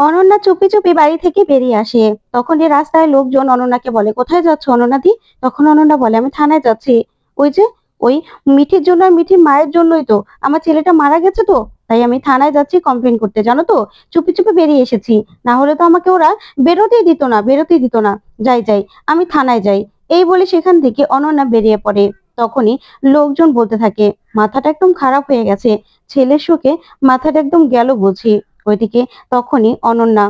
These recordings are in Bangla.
অনন্যা চুপি চুপি বাড়ি থেকে বেরিয়ে আসে। তখনই রাস্তায় লোকজন অনন্যাকে বলে, কোথায় যাচ্ছ অনন্যা দি? তখন অনন্যা বলে, আমি থানায় যাচ্ছি। ওই যে, ওই মিঠির জন্য আর মিঠির মায়ের জন্যই তো আমার ছেলেটা মারা গেছে, তো তাই আমি থানায় যাচ্ছি কমপ্লেন করতে, জানো তো। চুপি চুপি বেরিয়ে এসেছি, না হলে তো আমাকে ওরা বেরোতেই দিত না। যাই যাই, আমি থানায় যাই। এই বলে সেখান থেকে অনন্যা বেরিয়ে পড়ে। তখনই লোকজন বলতে থাকে, মাথাটা একদম খারাপ হয়ে গেছে, ছেলের শোকে মাথাটা একদম গেল বুঝি। ওইদিকে তখনই অনন্যা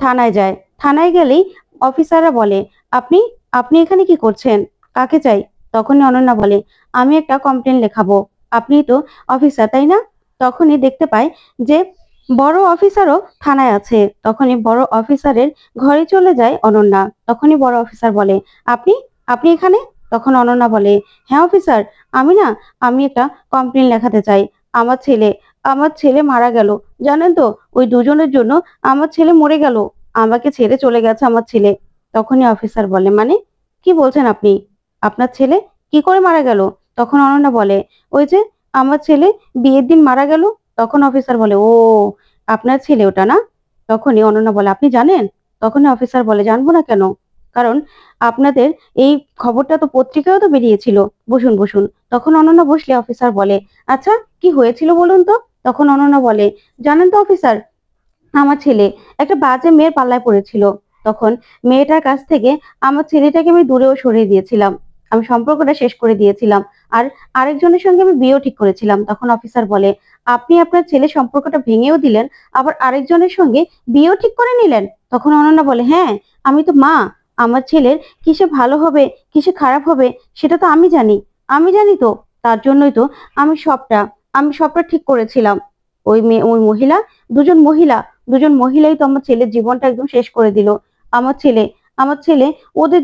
থানায় যায়। থানায় গেলেই অফিসাররা বলে, আপনি আপনি এখানে কি করছেন? কাকে চাই? তখনই অনন্যা বলে, আমি একটা কমপ্লেন লেখাবো। আপনি তো অফিসার, তাই না? তখনই দেখতে পায় যে বড় অফিসারও থানায় আছে। তখনই বড় অফিসারের ঘরে চলে যায় অনন্যা। তখনই বড় অফিসার বলে, আপনি আপনি এখানে? তখন অনন্যা বলে, হ্যাঁ অফিসার, আমি না, আমি একটা কমপ্লেন লেখাতে চাই। আমার ছেলে আমার ছেলে মারা গেল, জানেন তো। ওই দুজনের জন্য আমার ছেলে মরে গেল, আমাকে ছেড়ে চলে গেছে আমার ছেলে। তখনই অফিসার বলে, মানে কি বলছেন আপনি? আপনার ছেলে কি করে মারা গেল? তখন অনন্যা বলে, ওই যে, আমার ছেলে বিয়ের দিন মারা গেল। তখন অফিসার বলে, ও, আপনার ছেলে ওটা না? তখনই অনন্যা বলে, আপনি জানেন? তখনই অফিসার বলে, জানবো না কেন? কারণ আপনাদের এই খবরটা তো পত্রিকায়ও তো বেরিয়েছিল। বসুন বসুন। তখন অনন্যা বসলে অফিসার বলে, আচ্ছা, কি হয়েছিল বলুন তো? তখন অনন্যা বলে, জানেন তো অফিসার, আমার ছেলে একটা বাজে মেয়ের পাল্লায় পড়েছিল। তখন মেয়েটার কাছ থেকে আমার ছেলেটাকে আমি দূরেও সরিয়ে দিয়েছিলাম। আমি সম্পর্কটা শেষ করে দিয়েছিলাম। আর আরেকজনের সঙ্গে আমি বিয়েও ঠিক করেছিলাম। তখন অফিসার বলে, আপনি আপনার ছেলে সম্পর্কটা ভেঙেও দিলেন, আবার আরেকজনের সঙ্গে বিয়েও ঠিক করে নিলেন? তখন অনন্যা বলে, হ্যাঁ, আমি তো মা। আমার ছেলের কিসে ভালো হবে, কিসে খারাপ হবে, সেটা তো আমি জানি। আমি জানি তো, তার জন্যই তো আমি সবটা আমি সবটা ঠিক করেছিলাম। ওই মহিলা, দুজন মহিলা দুজন মহিলাই তো আমার ছেলের জীবনটা একদম শেষ করে দিল। আমার ছেলে আমার ছেলে ওদের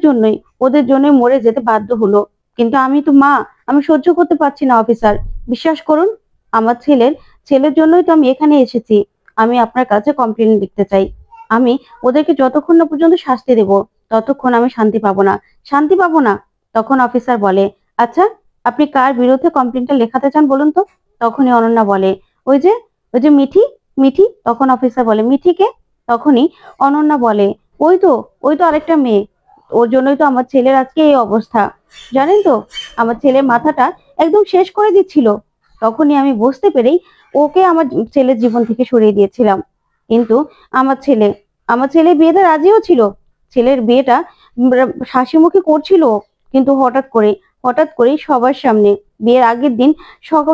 জন্যই মরে যেতে বাধ্য হলো। কিন্তু আমি তো মা, আমি সহ্য করতে পারছি না অফিসার। বিশ্বাস করুন, আমার ছেলের জন্যই তো আমি এখানে এসেছি। আমি আপনার কাছে কমপ্লেন লিখতে চাই। আমি ওদেরকে যতক্ষণ না পর্যন্ত শাস্তি দেব, ততক্ষণ আমি শান্তি পাবো না। তখন অফিসার বলে, আচ্ছা, আপনি কার বিরুদ্ধে কমপ্লেনটা লেখাতে চান বলুন তো? তখনই অনন্যা বলে, ওই যে ওই যে মিঠি মিঠি তখন অফিসার বলে, মিঠিকে? তখনই অনন্যা বলে, ওই তো ওই তো আরেকটা মেয়ে, ওর জন্যই তো আমার ছেলের আজকে এই অবস্থা। জানেন তো, আমার ছেলের মাথাটা একদম শেষ করে দিচ্ছিল। তখনই আমি বুঝতে পেরেই ওকে আমার ছেলের জীবন থেকে সরিয়ে দিয়েছিলাম। কিন্তু আমার ছেলে আমার ছেলে বিয়েতে রাজিও ছিল। ছেলের বিয়েটা হাসি মুখে করছিল। কিন্তু হঠাৎ করেই সবার সামনে, বিয়ের আগের দিন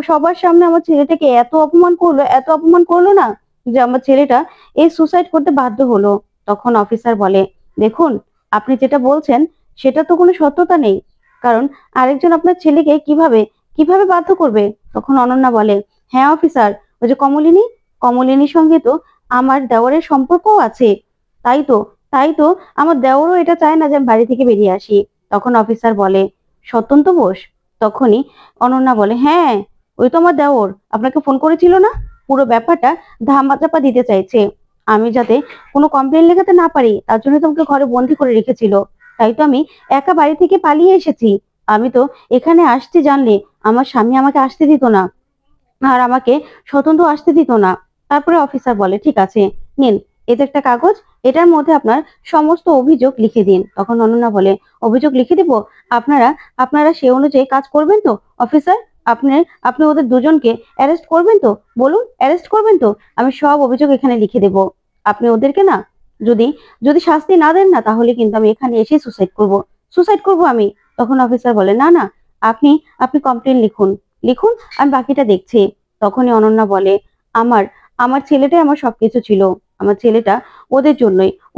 সবার সামনে আমার ছেলেটাকে এত অপমান করলো না, যে আমার ছেলেটা এই সুসাইড করতে বাধ্য হলো। তখন অফিসার বলে, দেখুন, আপনি যেটা বলছেন সেটা তো কোনো সত্যতা নেই। কারণ আরেকজন আপনার ছেলেকে কিভাবে কিভাবে বাধ্য করবে? তখন অনন্যা বলে, হ্যাঁ অফিসার, ওই যে কমলিনীর সঙ্গে তো আমার দেওরের সম্পর্কও আছে। তাই তো তাই তো আমার দেওরও এটা চায় না যে আমি বাড়ি থেকে বেরিয়ে আসি। তখন অফিসার বলে, সত্যন্ত বোস? তখনই অনন্যা বলে, হ্যাঁ, ওই তো আমার দেওর আপনাকে ফোন করেছিল না, পুরো ব্যাপারটা ধামাচাপা দিতে চাইছে। আমি যাতে কোনো কমপ্লেন লেখাতে না পারি, তার জন্য তোমাকে ঘরে বন্দি করে রেখেছিল। তাই তো আমি একা বাড়ি থেকে পালিয়ে এসেছি। আমি তো এখানে আসতে জানলে আমার স্বামী আমাকে আসতে দিত না, আর আমাকে স্বতন্ত্র আসতে দিত না। তারপরে অফিসার বলে, ঠিক আছে, নিন, এই যে একটা কাগজ, এটার মধ্যে আপনার সমস্ত অভিযোগ লিখে দিন। তখন অনন্যা বলে, অভিযোগ লিখে দিব? আপনারা আপনারা সে অনুযায়ী কাজ করবেন তো অফিসার? আপনি আপনি ওদের দুজনকে অ্যারেস্ট করবেন তো? বলুন, অ্যারেস্ট করবেন তো? আমি সব অভিযোগ এখানে লিখে দেব। আপনি ওদেরকে না, যদি যদি শাস্তি না দেন না, তাহলে কিন্তু আমি এখানে এসে সুসাইড করব আমি। তখন অফিসার বলে, না না, আপনি আপনি কমপ্লেন লিখুন, লিখুন, আমি বাকিটা দেখছি। তখনই অনন্যা বলে, আমার আমার ছেলেটাই আমার সবকিছু ছিল। আমার ছেলেটা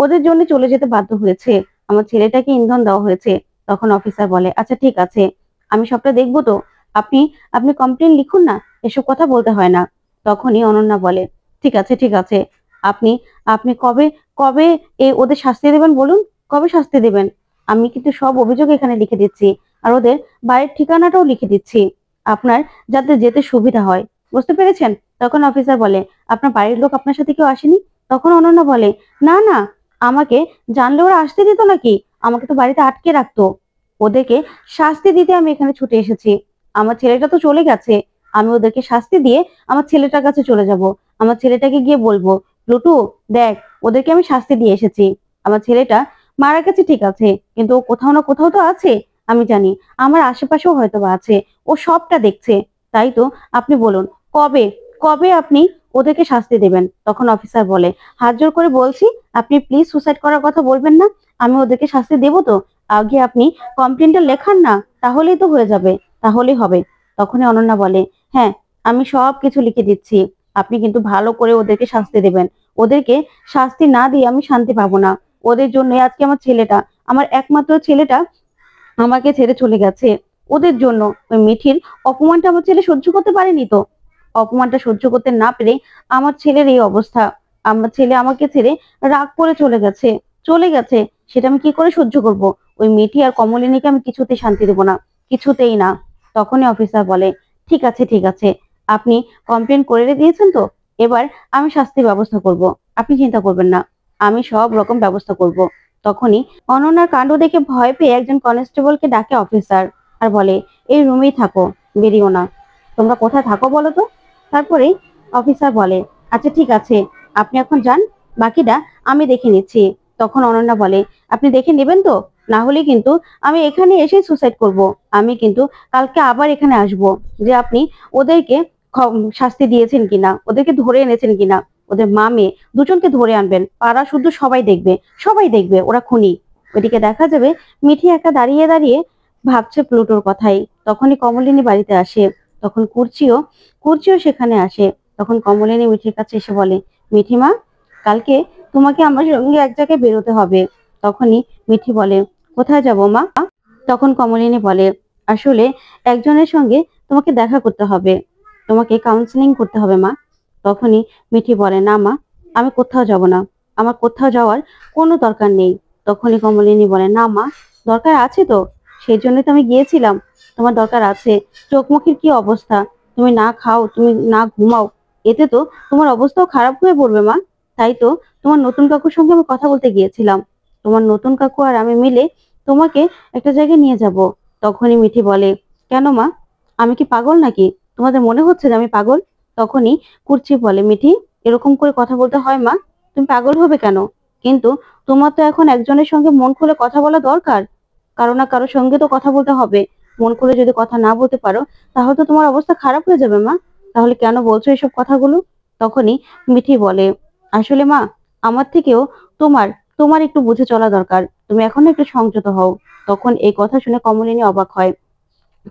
ওদের জন্য চলে যেতে বাধ্য হয়েছে। আমার ছেলেটাকে ইন্ধন দেওয়া হয়েছে। তখন অফিসার বলে, আচ্ছা ঠিক আছে, আমি সবটা দেখবো তো। আপনি আপনি কমপ্লেন লিখুন না, এসব কথা বলতে হয় না। তখনই অনন্যা বলে, ঠিক আছে, আপনি আপনি কবে কবে ওদের শাস্তি দেবেন বলুন? কবে শাস্তি দেবেন? আমি কিন্তু সব অভিযোগ এখানে লিখে দিচ্ছি, আর ওদের বাড়ির ঠিকানাটাও লিখে দিচ্ছি, আপনার যাতে যেতে সুবিধা হয়। বুঝতে পেরেছেন? তখন অফিসার বলে, আপনার বাড়ির লোক আপনার সাথে কেউ আসেনি? তখন অনন্যা বলে, না না, আমাকে জানলে ওরা আসতে দিত নাকি? আমাকে তো বাড়িতে আটকে রাখতো। ওদেরকে শাস্তি দিতে আমি এখানে ছুটে এসেছি। আমার ছেলেটা তো চলে গেছে, আমি ওদেরকে শাস্তি দিয়ে আমার ছেলেটার কাছে চলে যাব। আমার ছেলেটাকে গিয়ে বলবো, প্লুটু, দেখ, ওদেরকে আমি শাস্তি দিয়ে এসেছি। আমার ছেলেটা মারা গেছে ঠিক আছে, কিন্তু ও কোথাও না কোথাও তো আছে, আমি জানি। আমার আশেপাশেও হয়তো বা আছে, ও সবটা দেখছে। তাই তো আপনি বলুন, কবে কবে আপনি ওদেরকে শাস্তি দেবেন? তখন অফিসার বলে, হাত জোর করে বলছি, আপনি প্লিজ সুসাইড করার কথা বলবেন না। আমি ওদেরকে শাস্তি দেবো তো। আগে আপনি কমপ্লেনটা লেখান না, তাহলেই তো হয়ে যাবে, তাহলেই হবে। তখনই অনন্যা বলে, হ্যাঁ, আমি সব কিছু লিখে দিচ্ছি। আপনি কিন্তু ভালো করে ওদেরকে শাস্তি দেবেন। ওদেরকে শাস্তি না দিয়ে আমি শান্তি পাবো না। ওদের জন্য আজকে আমার ছেলেটা, আমার একমাত্র ছেলেটা আমাকে ছেড়ে চলে গেছে। ওদের জন্য ওই মিঠির অপমানটা আমার ছেলে সহ্য করতে পারেনি তো। অপমানটা সহ্য করতে না পেরে আমার ছেলের এই অবস্থা। আমার ছেলে আমাকে ছেড়ে রাগ করে চলে গেছে। সেটা আমি কি করে সহ্য করব? ওই মিঠি আর কমলিনীকে আমি কিছুতেই শান্তি দেবো না, কিছুতেই না। তখনই অফিসার বলে, ঠিক আছে ঠিক আছে, আপনি কমপ্লেন করে দিয়েছেন তো, এবার আমি শাস্তির ব্যবস্থা করব। আপনি চিন্তা করবেন না, আমি সব রকম ব্যবস্থা করব। তখনই অনন্যার কাণ্ড দেখে ভয় পেয়ে একজন কনস্টেবলকে ডাকে অফিসার, আর বলে, এই রুমেই থাকো, বেরিও না। তোমরা কোথায় থাকো বলো তো? তারপরে অফিসার বলে, আচ্ছা ঠিক আছে, আপনি এখন যান, বাকিটা আমি দেখে নিচ্ছি। তখন অনন্যা বলে, আপনি দেখে নেবেন তো? না হলে কিন্তু আমি এখানে এসে সুসাইড করব। আমি কিন্তু কালকে আবার এখানে আসব, যে আপনি ওদেরকে শাস্তি দিয়েছেন কিনা, ওদেরকে ধরে এনেছেন কিনা। ওদের মা মেয়ে দুজনকে ধরে আনবেন, পাড়া শুদ্ধ সবাই দেখবে ওরা খুনি। ওইদিকে দেখা যাবে মিঠি একা দাঁড়িয়ে দাঁড়িয়ে ভাবছে প্লুটোর কথাই। তখনই কমলিনী বাড়িতে আসে। তখন কুর্চিও সেখানে আসে। তখন কমলিনী মিঠির কাছে এসে বলে, মিঠিমা, কালকে তোমাকে আমার সঙ্গে এক জায়গায় বেরোতে হবে। তখনই মিঠি বলে, কোথায় যাব মা? তখন কমলিনী বলে, আসলে একজনের সঙ্গে তোমাকে দেখা করতে হবে, তোমাকে কাউন্সিলিং করতে হবে মা। তখনই মিঠি বলে, না মা, আমি কোথাও যাব না, আমার কোথাও যাওয়ার কোনো দরকার নেই। তখনই কমলিনী বলে, না মা, দরকার আছে তো, সেই জন্যই তো আমি গিয়েছিলাম। তোমার দরকার আছে। চোখ মুখের কি অবস্থা, তুমি না খাও, তুমি না ঘুমাও, এতে তো তোমার অবস্থাও খারাপ হয়ে পড়বে মা। তাই তো তোমার নতুন কাকুর সঙ্গে আমি কথা বলতে গিয়েছিলাম। তোমার নতুন কাকু আর আমি মিলে তোমাকে একটা জায়গায় নিয়ে যাব। তখনই মিঠি বলে, কেন মা, আমি কি পাগল নাকি? তোমাদের মনে হচ্ছে যে আমি পাগল? তখনই কুর্চি বলে, মিঠি, এরকম করে কথা বলতে হয় মা? তুমি পাগল হবে কেন? কিন্তু তোমার তো এখন একজনের সঙ্গে মন খুলে কথা বলা দরকার। কারো না কারো সঙ্গে তো কথা বলতে হবে। মন খুলে যদি কথা না বলতে পারো, তাহলে তো তোমার অবস্থা খারাপ হয়ে যাবে মা। তাহলে কেন বলছো এসব কথাগুলো? তখনই মিঠি বলে, আসলে মা, আমার থেকেও তোমার তোমার একটু বুঝে চলা দরকার। তুমি এখন একটু সংযত হও। তখন এই কথা শুনে কমলিনী অবাক হয়।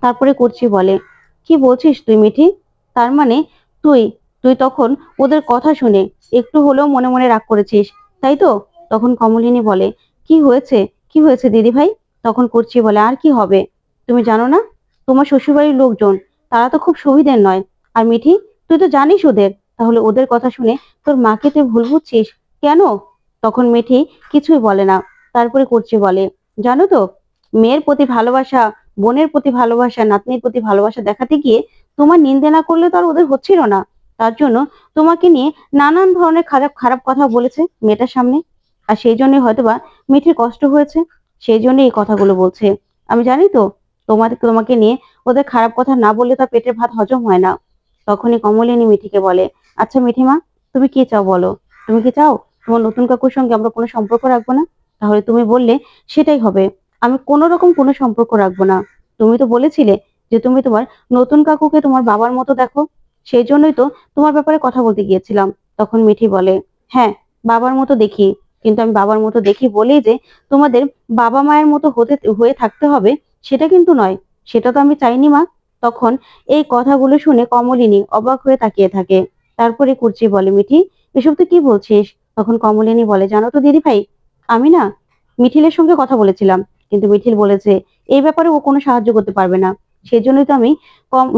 তারপরে কুর্চি বলে, কি বলছিস তুই মিঠি? তার মানে তুই তুই তখন ওদের কথা শুনে একটু হলেও মনে মনে রাগ করেছিস, তাই তো? তখন কমলিনী বলে, কি হয়েছে দিদি ভাই? তখন কুর্চি বলে, আর কি হবে? তুমি জানো না, তোমার শ্বশুরবাড়ির লোকজন, তারা তো খুব সুবিধের নয়। আর মিঠি, তুই তো জানিস ওদের, তাহলে ওদের কথা শুনে তোর মাকে তুই ভুল বুঝছিস কেন? তখন মিঠি কিছুই বলে না। তারপরে কুর্চি বলে, জানো তো, মেয়ের প্রতি ভালোবাসা, বোনের প্রতি ভালোবাসা, নাতনির প্রতি ভালোবাসা দেখাতে গিয়ে তোমার নিন্দে না করলে তো আর ওদের হচ্ছিল না। তার জন্য তোমাকে নিয়ে নানান ধরনের খারাপ খারাপ কথা বলেছে মেয়েটার সামনে। আর সেই জন্যই হয়তোবা মিঠির কষ্ট হয়েছে, সেই জন্য এই কথাগুলো বলছে। আমি জানি তো, তোমাকে নিয়ে ওদের খারাপ কথা না বললে তার পেটের ভাত হজম হয় না। তখনই কমলিনী মিঠিকে বলে, আচ্ছা মিঠিমা, তুমি কি চাও বলো? তুমি কি চাও তোমার নতুন কাকুর সঙ্গে আমরা কোনো সম্পর্ক রাখবো না? তাহলে তুমি বললে সেটাই হবে। আমি কোনো রকম কোনো সম্পর্ক রাখবো না। তুমি তো বলেছিলে যে তুমি তোমার নতুন কাকুকে তোমার বাবার মতো দেখো, সেই জন্যই তো তোমার ব্যাপারে কথা বলতে গিয়েছিলাম। তখন মিঠি বলে, হ্যাঁ, বাবার মতো দেখি, কিন্তু আমি বাবার মতো দেখি বলেই যে তোমাদের বাবা মায়ের মতো হয়ে থাকতে হবে, সেটা কিন্তু নয়। সেটা তো আমি চাইনি মা। তখন এই কথাগুলো শুনে কমলিনী অবাক হয়ে তাকিয়ে থাকে। তারপরে কুর্চি বলে, মিঠি, এসব তুই কি বলছিস? তখন কমলিনী বলে, জানো তো দিদি ভাই, আমি না মিঠিলের সঙ্গে কথা বলেছিলাম, কিন্তু মিঠিল বলেছে এই ব্যাপারে ও কোনো সাহায্য করতে পারবে না। সেই জন্যই তো আমি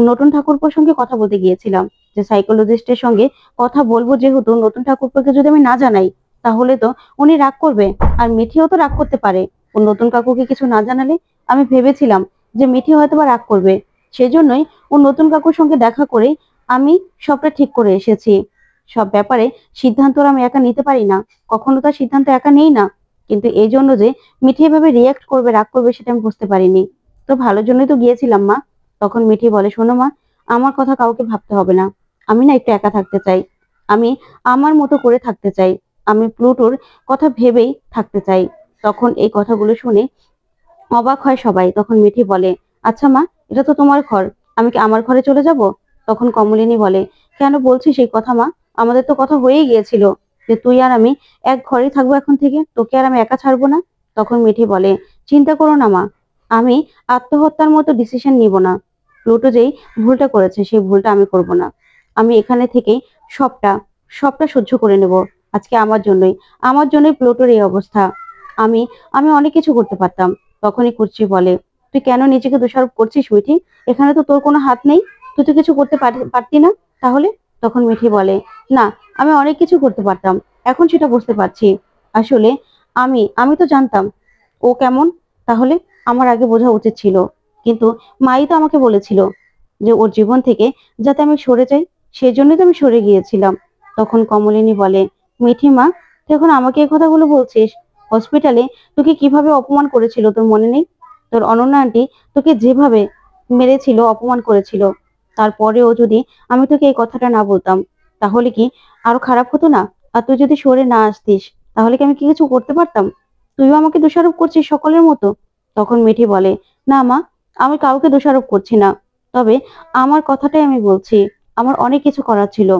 নতুন ঠাকুরপোর সঙ্গে কথা বলতে গিয়েছিলাম, যে সাইকোলজিস্টের সঙ্গে কথা বলবো, যেহেতু নতুন ঠাকুরপোকে যদি আমি না জানাই, তাহলে তো উনি রাগ করবে। আর মিঠিও তো রাগ করতে পারে ও নতুন কাকুকে কিছু না জানালে। আমি ভেবেছিলাম যে মিঠি হয়তো বা রাগ করবে, সেই জন্যই ও নতুন কাকুর সঙ্গে দেখা করে আমি সবটা ঠিক করে এসেছি। সব ব্যাপারে সিদ্ধান্ত আমি একা নিতে পারি না, কখনো তার সিদ্ধান্ত একা নেই না। কিন্তু এই জন্য যে মিঠি এভাবে রিয়াক্ট করবে, রাগ করবে, সেটা আমি বুঝতে পারিনি। তো ভালোর জন্যই তো গিয়েছিলাম মা। তখন মিঠি বলে, শোনো মা, আমার কথা কাউকে ভাবতে হবে না। আমি না একটু একা থাকতে চাই, আমি আমার মতো করে থাকতে চাই। আমি প্লুটোর কথা ভেবেই থাকতে চাই। তখন এই কথাগুলো শুনে অবাক হয় সবাই। তখন মিঠি বলে, আচ্ছা মা, এটা তো তোমার ঘর, আমি কি আমার ঘরে চলে যাব? তখন কমলিনী বলে, কেন বলছিস এই কথা মা? আমাদের তো কথা হয়েই গিয়েছিল যে তুই আর আমি এক ঘরেই থাকবো এখন থেকে, তোকে আর আমি একা ছাড়বো না। তখন মিঠি বলে, চিন্তা করো না মা, আমি আত্মহত্যার মতো ডিসিশন নিব না। প্লুটো যেই ভুলটা করেছে সেই ভুলটা আমি করব না। আমি এখানে থেকেই সবটা সবটা সহ্য করে নেব। আজকে আমার জন্যই প্লুটোর এই অবস্থা। আমি আমি অনেক কিছু করতে পারতাম। তখনই কুচি বলে, তুই কেন নিজেকে দোষারোপ করছিস মিঠি? এখানে তো তোর কোনো হাত নেই, তুই তো কিছু করতে পারতি না তাহলে? তখন মিঠি বলে, না, আমি অনেক কিছু করতে পারতাম, এখন সেটা বুঝতে পারছি। আসলে আমি তো জানতাম ও কেমন, তাহলে আমার আগে বোঝা উচিত ছিল। কিন্তু মাই তো আমাকে বলেছিল যে ওর জীবন থেকে যাতে আমি সরে যাই, সেই জন্যই তো আমি সরে গিয়েছিলাম। তখন কমলিনী বলে, মিঠি মা, তুই এখন আমাকে এই কথাগুলো বলছিস? হসপিটালে তোকে কিভাবে অপমান করেছিল তোর মনে নেই? তোর অনন্যা আন্টি তোকে যেভাবে মেরেছিল, অপমান করেছিল, তারপরেও যদি আমি তোকে এই কথাটা না বলতাম তাহলে কি আরো খারাপ হতো না? আর তুই যদি সরে না আসতিস তাহলে কি আমি কি কিছু করতে পারতাম? তুইও আমাকে দোষারোপ করছিস সকলের মতো। তখন মিঠি বলে, না মা, আমি কাউকে দোষারোপ করছি না, তবে আমার কথাটাই আমি বলছি। আমার অনেক কিছু করার ছিল,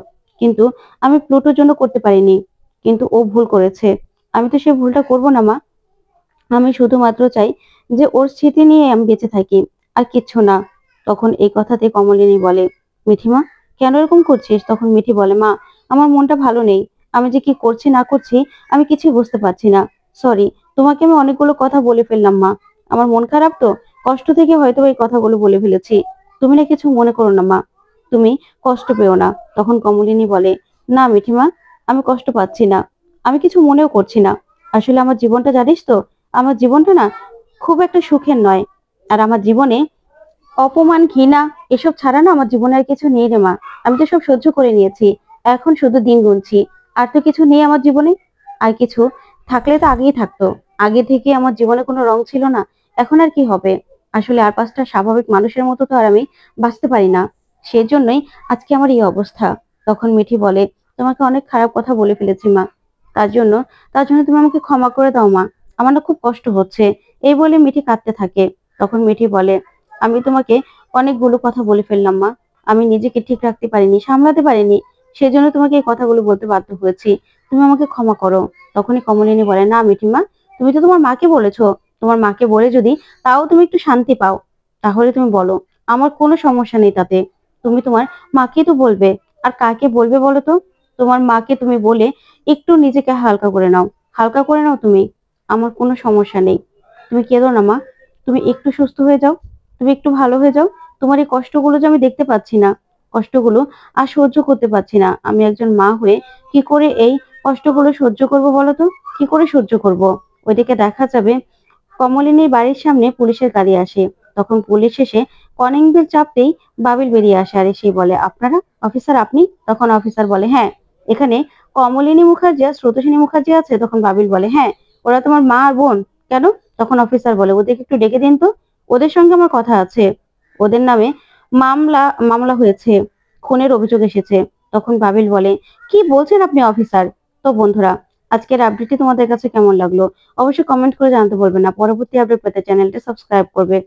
কিন্তু আমি প্লুটোর জন্য করতে পারিনি। কিন্তু ও ভুল করেছে, আমি তো সেই ভুলটা করব না মা। আমি শুধুমাত্র চাই যে ওর স্মৃতি নিয়ে আমি বেঁচে থাকি, আর কিচ্ছু না। তখন এই কথাতে কমলিনী বলে, মিঠিমা, কেন এরকম করছিস? তখন মিঠি বলে, মা, আমার মনটা ভালো নেই। আমি যে কি করছি না করছি আমি কিছুই বুঝতে পারছি না। সরি, তোমাকে আমি অনেকগুলো কথা বলে ফেললাম মা। আমার মন খারাপ তো, কষ্ট থেকে হয়তো এই কথাগুলো বলে ফেলেছি। তুমি না কিছু মনে করো না মা, তুমি কষ্ট পেও না। তখন কমলিনী বলে, না মিঠিমা, আমি কষ্ট পাচ্ছি না, আমি কিছু মনেও করছি না। আসলে আমার জীবনটা জানিস তো, আমার জীবনটা না খুব একটা সুখের নয়। আর আমার জীবনে অপমান, ঘৃণা এসব ছাড়া না আমার জীবনে আর কিছু নেই রে মা। আমি তো সব সহ্য করে নিয়েছি, এখন শুধু দিন গুনছি। আর তো কিছু নেই আমার জীবনে। আর কিছু থাকলে তো আগেই থাকতো। আগে থেকে আমার জীবনে কোনো রং ছিল না, এখন আর কি হবে? আসলে আর পাঁচটা স্বাভাবিক মানুষের মতো তো আর আমি বাঁচতে পারি না, সেজন্যই আজকে আমার এই অবস্থা। তখন মিঠি বলে, তোমাকে অনেক খারাপ কথা বলে ফেলেছি মা, তার জন্য তার জন্য তুমি আমাকে ক্ষমা করে দাও মা, আমার না খুব কষ্ট হচ্ছে। এই বলে মিঠি কাঁদতে থাকে। তখন মিঠি বলে, আমি তোমাকে অনেকগুলো কথা বলে ফেললাম মা, আমি নিজেকে ঠিক রাখতে পারিনি, সামলাতে পারিনি, সেজন্য তোমাকে এই কথাগুলো বলতে বাধ্য হয়েছি। তুমি আমাকে ক্ষমা করো। তখনই কমলিনী বলে, না মিঠিমা, তুমি তো তোমার মাকে বলেছো, তোমার মাকে বলে যদি তাও তুমি একটু শান্তি পাও তাহলে তুমি বলো, আমার কোনো সমস্যা নেই তাতে। তুমি তোমার মাকে তো বলবে, আর কাকে বলবে বলো তো? তোমার মাকে তুমি বলে একটু নিজেকে হালকা করে নাও, হালকা করে নাও তুমি, আমার কোনো সমস্যা নেই। তুমি কেঁদো না মা, তুমি একটু সুস্থ হয়ে যাও, তুমি একটু ভালো হয়ে যাও। তোমার এই কষ্টগুলো যে আমি দেখতে পাচ্ছি না, কষ্টগুলো আর সহ্য করতে পারছি না। আমি একজন মা হয়ে কি করে এই কষ্টগুলো সহ্য করব বলো তো? কি করে সহ্য করব? ওইদিকে দেখা যাবে কমলিনীর বাড়ির সামনে পুলিশের গাড়ি আসে। তখন পুলিশ এসে কলিং বেল চাপতেই বাবিল বেরিয়ে আসে, আর এসেই বলে, আপনারা? অফিসার আপনি? তখন অফিসার বলে, হ্যাঁ, এখানে কমলিনী মুখার্জি আর স্রোতস্বিনী মুখার্জি আছে। তখন বাবিল বলে, হ্যাঁ, ওরা তোমার মা আর বোন। কেন? তখন অফিসার বলে, ওদেরকে একটু ডেকে দিন তো, ওদের সঙ্গে আমার কথা আছে। ওদের নামে মামলা মামলা হয়েছে, খুনের অভিযোগ এসেছে। তখন বাবিল বলে, কি বলছেন আপনি অফিসার? তো বন্ধুরা, আজকের আপডেটটি তোমাদের কাছে কেমন লাগলো অবশ্যই কমেন্ট করে জানাতে বলবেন না। পরবর্তী আপডেট পেতে চ্যানেলটি সাবস্ক্রাইব করবে।